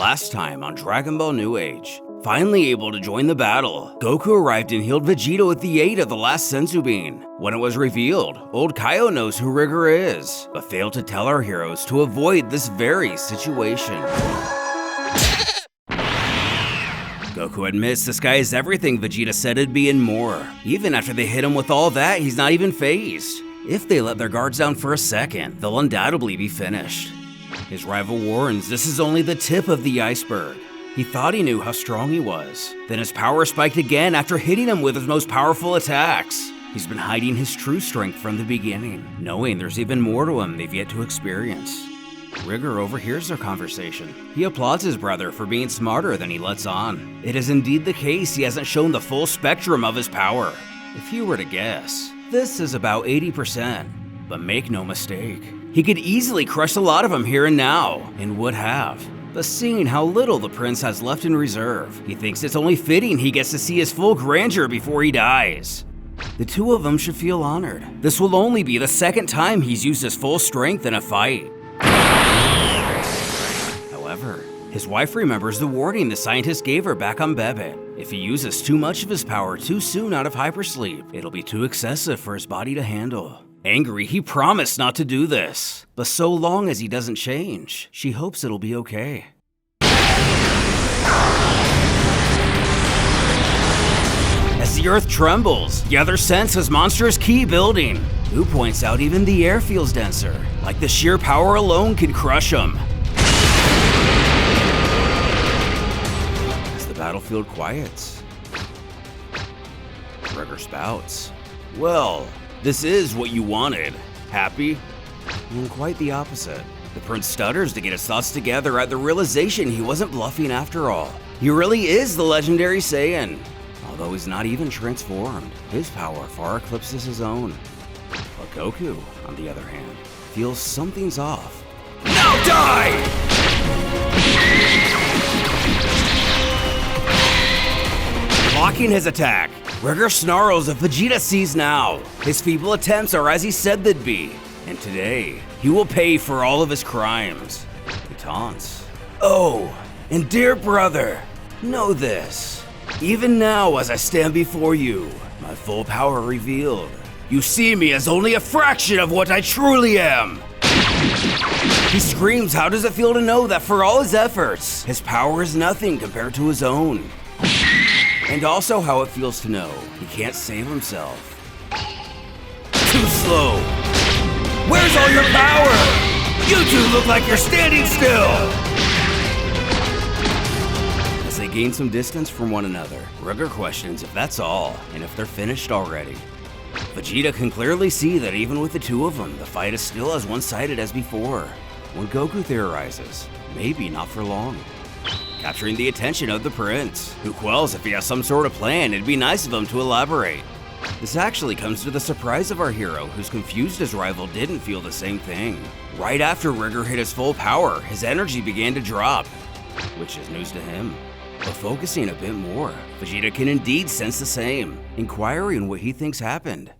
Last time on Dragon Ball New Age. Finally able to join the battle, Goku arrived and healed Vegeta with the aid of the last Senzu Bean. When it was revealed, old Kaio knows who Rigor is, but failed to tell our heroes to avoid this very situation. Goku admits this guy is everything Vegeta said it'd be and more. Even after they hit him with all that, he's not even fazed. If they let their guards down for a second, they'll undoubtedly be finished. His rival warns this is only the tip of the iceberg. He thought he knew how strong he was. Then his power spiked again after hitting him with his most powerful attacks. He's been hiding his true strength from the beginning, knowing there's even more to him they've yet to experience. Rigor overhears their conversation. He applauds his brother for being smarter than he lets on. It is indeed the case he hasn't shown the full spectrum of his power. If you were to guess, this is about 80%. But make no mistake, he could easily crush a lot of them here and now, and would have. But seeing how little the prince has left in reserve, he thinks it's only fitting he gets to see his full grandeur before he dies. The two of them should feel honored. This will only be the second time he's used his full strength in a fight. However, his wife remembers the warning the scientist gave her back on Bebet. If he uses too much of his power too soon out of hypersleep, it'll be too excessive for his body to handle. Angry, he promised not to do this, but so long as he doesn't change, she hopes it'll be okay. As the earth trembles, the other sense his monstrous ki building. Who points out even the air feels denser, like the sheer power alone could crush him. As the battlefield quiets, Rigor spouts, "Well, this is what you wanted. Happy?" And quite the opposite. The prince stutters to get his thoughts together at the realization he wasn't bluffing after all. He really is the legendary Saiyan. Although he's not even transformed, his power far eclipses his own. But Goku, on the other hand, feels something's off. Now die! Blocking his attack, Rigor snarls if Vegeta sees now. His feeble attempts are as he said they'd be, and today, he will pay for all of his crimes. He taunts. "Oh, and dear brother, know this. Even now as I stand before you, my full power revealed, you see me as only a fraction of what I truly am." He screams how does it feel to know that for all his efforts, his power is nothing compared to his own. And also how it feels to know he can't save himself. Too slow. Where's all your power? You two look like you're standing still. As they gain some distance from one another, Rigor questions if that's all and if they're finished already. Vegeta can clearly see that even with the two of them, the fight is still as one-sided as before. When Goku theorizes, maybe not for long. Capturing the attention of the prince, who quells if he has some sort of plan. It'd be nice of him to elaborate. This actually comes to the surprise of our hero, who's confused his rival didn't feel the same thing. Right after Rigor hit his full power, his energy began to drop, which is news to him. But focusing a bit more, Vegeta can indeed sense the same, inquiring what he thinks happened.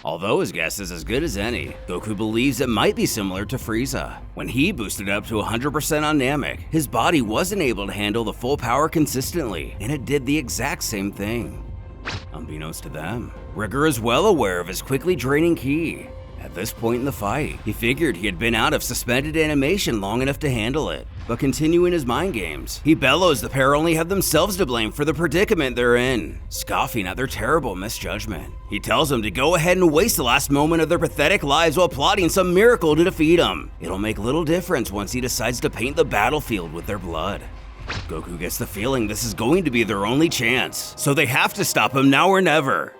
Although his guess is as good as any, Goku believes it might be similar to Frieza. When he boosted up to 100% on Namek, his body wasn't able to handle the full power consistently, and it did the exact same thing. Unbeknownst to them, Rigor is well aware of his quickly draining ki. At this point in the fight, he figured he had been out of suspended animation long enough to handle it. But continuing his mind games, he bellows the pair only have themselves to blame for the predicament they're in, scoffing at their terrible misjudgment. He tells them to go ahead and waste the last moment of their pathetic lives while plotting some miracle to defeat him. It'll make little difference once he decides to paint the battlefield with their blood. Goku gets the feeling this is going to be their only chance, so they have to stop him now or never.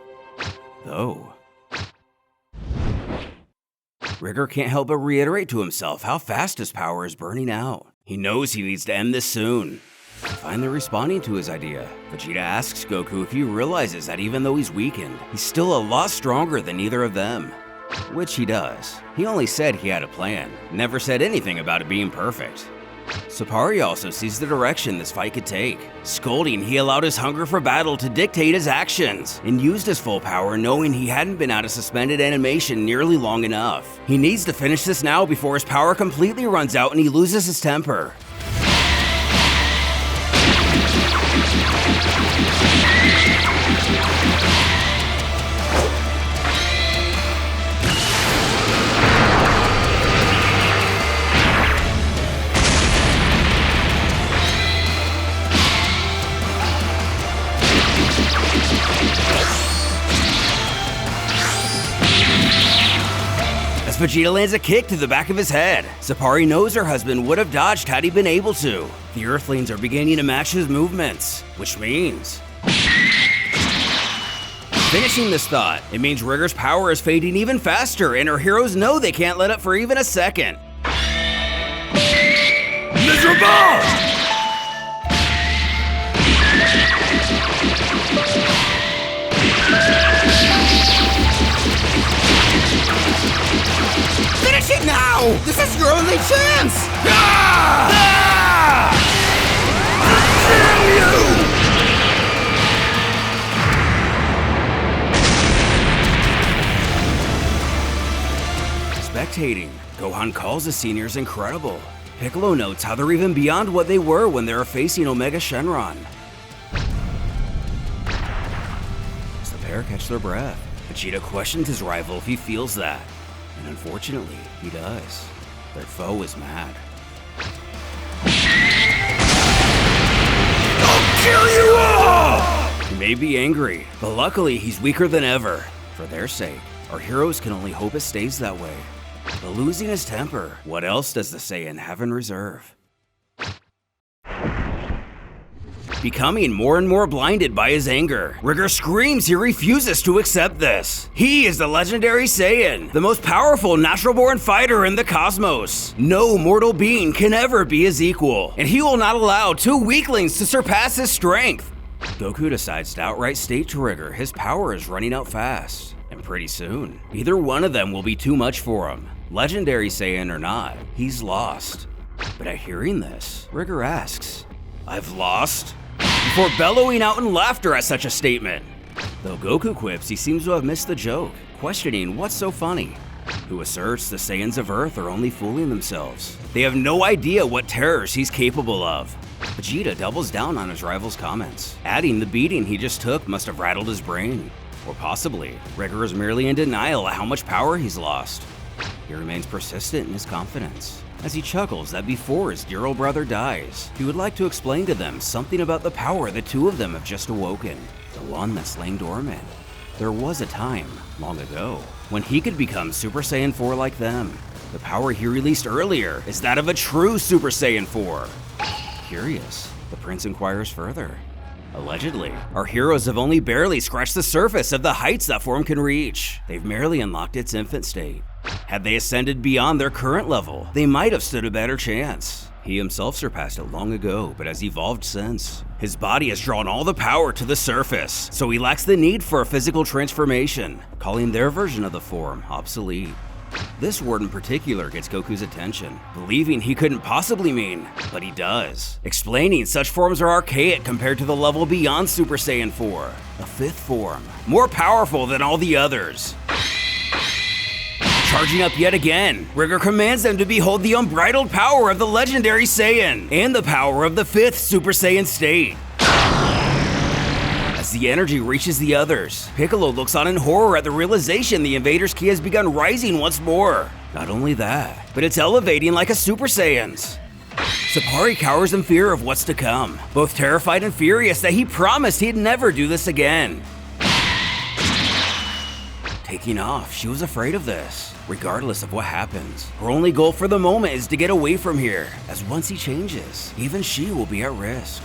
Though, Rigor can't help but reiterate to himself how fast his power is burning out. He knows he needs to end this soon. Finally responding to his idea, Vegeta asks Goku if he realizes that even though he's weakened, he's still a lot stronger than either of them. Which he does. He only said he had a plan, never said anything about it being perfect. Sapari also sees the direction this fight could take. Scolding, he allowed his hunger for battle to dictate his actions, and used his full power knowing he hadn't been out of suspended animation nearly long enough. He needs to finish this now before his power completely runs out and he loses his temper. Vegeta lands a kick to the back of his head. Sapari knows her husband would have dodged had he been able to. The Earthlings are beginning to match his movements, which means... Finishing this thought, it means Rigor's power is fading even faster, and her heroes know they can't let up for even a second. Miserable! Finish it now! This is your only chance! Damn you! Spectating, Gohan calls the seniors incredible. Piccolo notes how they're even beyond what they were when they were facing Omega Shenron. As the pair catch their breath, Vegeta questions his rival if he feels that. And unfortunately, he does. Their foe is mad. I'll kill you all! He may be angry, but luckily he's weaker than ever. For their sake, our heroes can only hope it stays that way. But losing his temper, what else does the Saiyan have in reserve? Becoming more and more blinded by his anger, Rigor screams he refuses to accept this. He is the legendary Saiyan, the most powerful natural-born fighter in the cosmos. No mortal being can ever be his equal, and he will not allow two weaklings to surpass his strength. Goku decides to outright state to Rigor his power is running out fast, and pretty soon, either one of them will be too much for him. Legendary Saiyan or not, he's lost. But at hearing this, Rigor asks, "I've lost?" Before bellowing out in laughter at such a statement. Though Goku quips he seems to have missed the joke, questioning what's so funny. Who asserts the Saiyans of Earth are only fooling themselves. They have no idea what terrors he's capable of. Vegeta doubles down on his rival's comments, adding the beating he just took must have rattled his brain. Or possibly, Rigor is merely in denial at how much power he's lost. He remains persistent in his confidence, as he chuckles that before his dear old brother dies, he would like to explain to them something about the power the two of them have just awoken, the one that's laying dormant. There was a time, long ago, when he could become Super Saiyan 4 like them. The power he released earlier is that of a true Super Saiyan 4. Curious, the prince inquires further. Allegedly, our heroes have only barely scratched the surface of the heights that form can reach. They've merely unlocked its infant state. Had they ascended beyond their current level, they might have stood a better chance. He himself surpassed it long ago, but has evolved since. His body has drawn all the power to the surface, so he lacks the need for a physical transformation, calling their version of the form obsolete. This word in particular gets Goku's attention, believing he couldn't possibly mean, but he does, explaining such forms are archaic compared to the level beyond Super Saiyan 4, a fifth form, more powerful than all the others. Charging up yet again, Rigor commands them to behold the unbridled power of the legendary Saiyan and the power of the fifth Super Saiyan state. As the energy reaches the others, Piccolo looks on in horror at the realization the invader's ki has begun rising once more. Not only that, but it's elevating like a Super Saiyan's. Sapari cowers in fear of what's to come, both terrified and furious that he promised he'd never do this again. Taking off, she was afraid of this. Regardless of what happens, her only goal for the moment is to get away from here, as once he changes, even she will be at risk.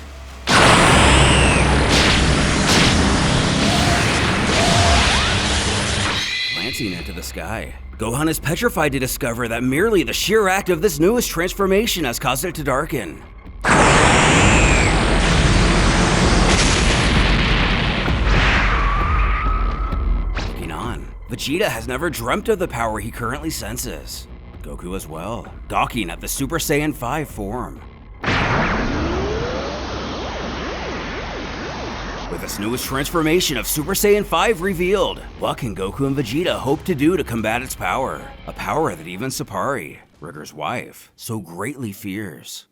Glancing into the sky, Gohan is petrified to discover that merely the sheer act of this newest transformation has caused it to darken. Vegeta has never dreamt of the power he currently senses. Goku as well, gawking at the Super Saiyan 5 form. With this newest transformation of Super Saiyan 5 revealed, what can Goku and Vegeta hope to do to combat its power? A power that even Sapari, Rigor's wife, so greatly fears.